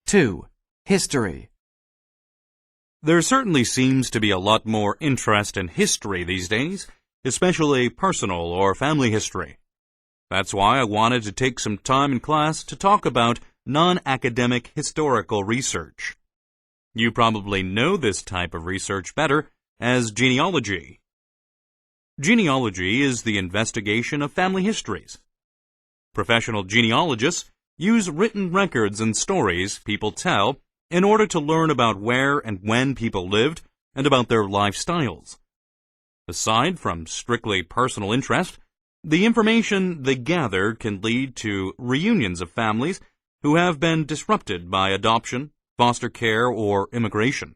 2. History. There certainly seems to be a lot more interest in history these days, especially personal or family history. That's why I wanted to take some time in class to talk about non-academic historical research. You probably know this type of research better as genealogy. Genealogy is the investigation of family histories. Professional genealogists use written records and stories people tell in order to learn about where and when people lived and about their lifestyles. Aside from strictly personal interest, the information they gather can lead to reunions of families who have been disrupted by adoption, foster care, or immigration.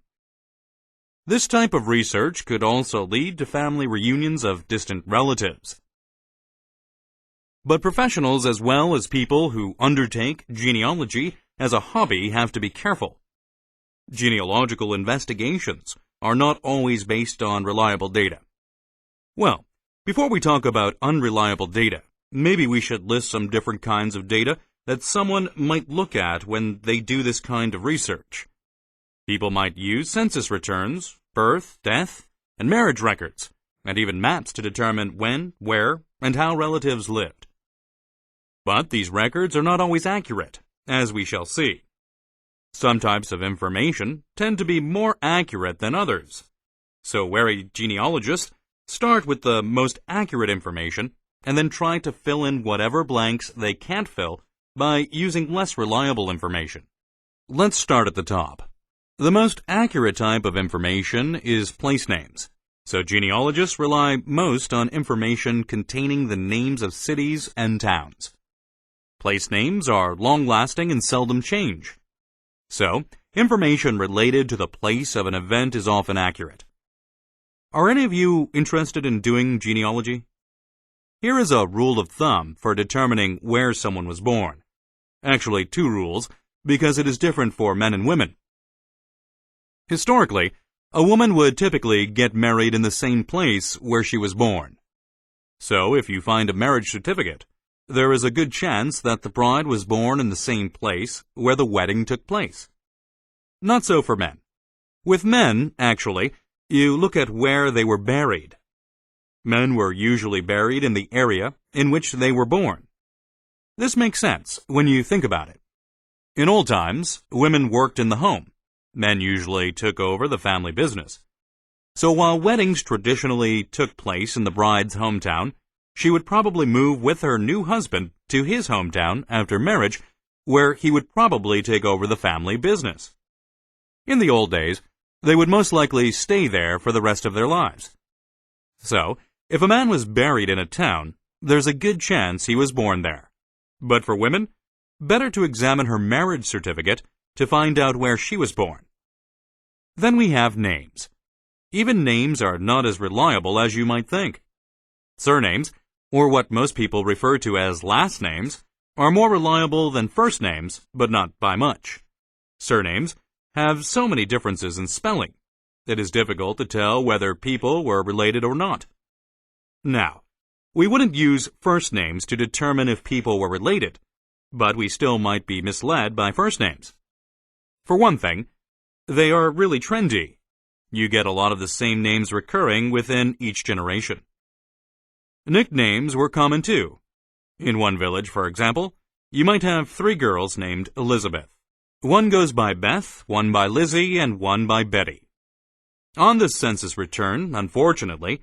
This type of research could also lead to family reunions of distant relatives. But professionals as well as people who undertake genealogy as a hobby have to be careful. Genealogical investigations are not always based on reliable data. Well, before we talk about unreliable data, maybe we should list some different kinds of data that someone might look at when they do this kind of research. People might use census returns, birth, death, and marriage records, and even maps to determine when, where, and how relatives lived. But these records are not always accurate, as we shall see. Some types of information tend to be more accurate than others. So wary genealogists start with the most accurate information and then try to fill in whatever blanks they can't fill by using less reliable information. Let's start at the top. The most accurate type of information is place names. So genealogists rely most on information containing the names of cities and towns. Place names are long-lasting and seldom change. So, information related to the place of an event is often accurate. Are any of you interested in doing genealogy? Here is a rule of thumb for determining where someone was born. Actually, 2 rules, because it is different for men and women. Historically, a woman would typically get married in the same place where she was born. So, if you find a marriage certificate, there is a good chance that the bride was born in the same place where the wedding took place. Not so for men. With men, actually, you look at where they were buried. Men were usually buried in the area in which they were born. This makes sense when you think about it. In old times, women worked in the home. Men usually took over the family business. So while weddings traditionally took place in the bride's hometown, she would probably move with her new husband to his hometown after marriage, where he would probably take over the family business. In the old days, they would most likely stay there for the rest of their lives. So, if a man was buried in a town, there's a good chance he was born there. But for women, better to examine her marriage certificate to find out where she was born. Then we have names. Even names are not as reliable as you might think. Surnames, or what most people refer to as last names, are more reliable than first names, but not by much. Surnames have so many differences in spelling, it is difficult to tell whether people were related or not. Now, we wouldn't use first names to determine if people were related, but we still might be misled by first names. For one thing, they are really trendy. You get a lot of the same names recurring within each generation. Nicknames were common too. In one village, for example, you might have 3 girls named Elizabeth. One goes by Beth, one by Lizzie, and one by Betty. On this census return, unfortunately,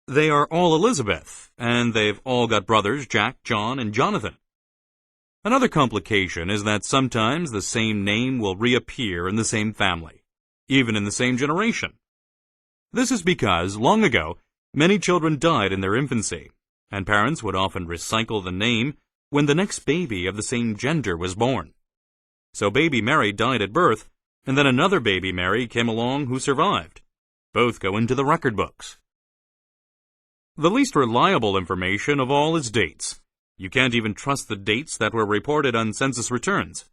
they are all Elizabeth, and they've all got brothers Jack, John, and Jonathan. Another complication is that sometimes the same name will reappear in the same family, even in the same generation. This is because, long ago, many children died in their infancy, and parents would often recycle the name when the next baby of the same gender was born. So baby Mary died at birth, and then another baby Mary came along who survived. Both go into the record books. The least reliable information of all is dates. You can't even trust the dates that were reported on census returns.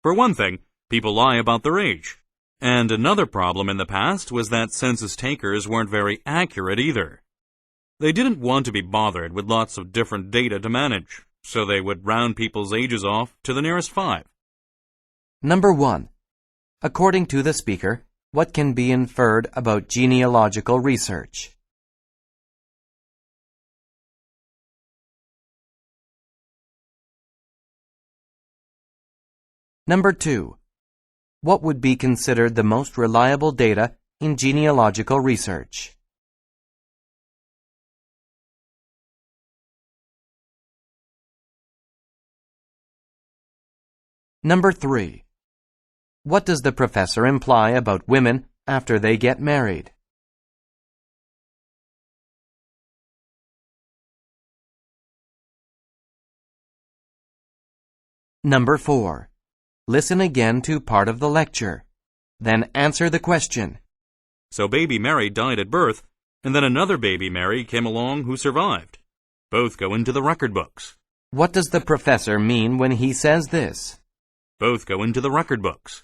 For one thing, people lie about their age. And another problem in the past was that census takers weren't very accurate either. They didn't want to be bothered with lots of different data to manage, so they would round people's ages off to the nearest 5. Number 1. According to the speaker, what can be inferred about genealogical research? Number 2. What would be considered the most reliable data in genealogical research? Number 3. What does the professor imply about women after they get married? Number 4. Listen again to part of the lecture. Then answer the question. So baby Mary died at birth, and then another baby Mary came along who survived. Both go into the record books. What does the professor mean when he says this? Both go into the record books.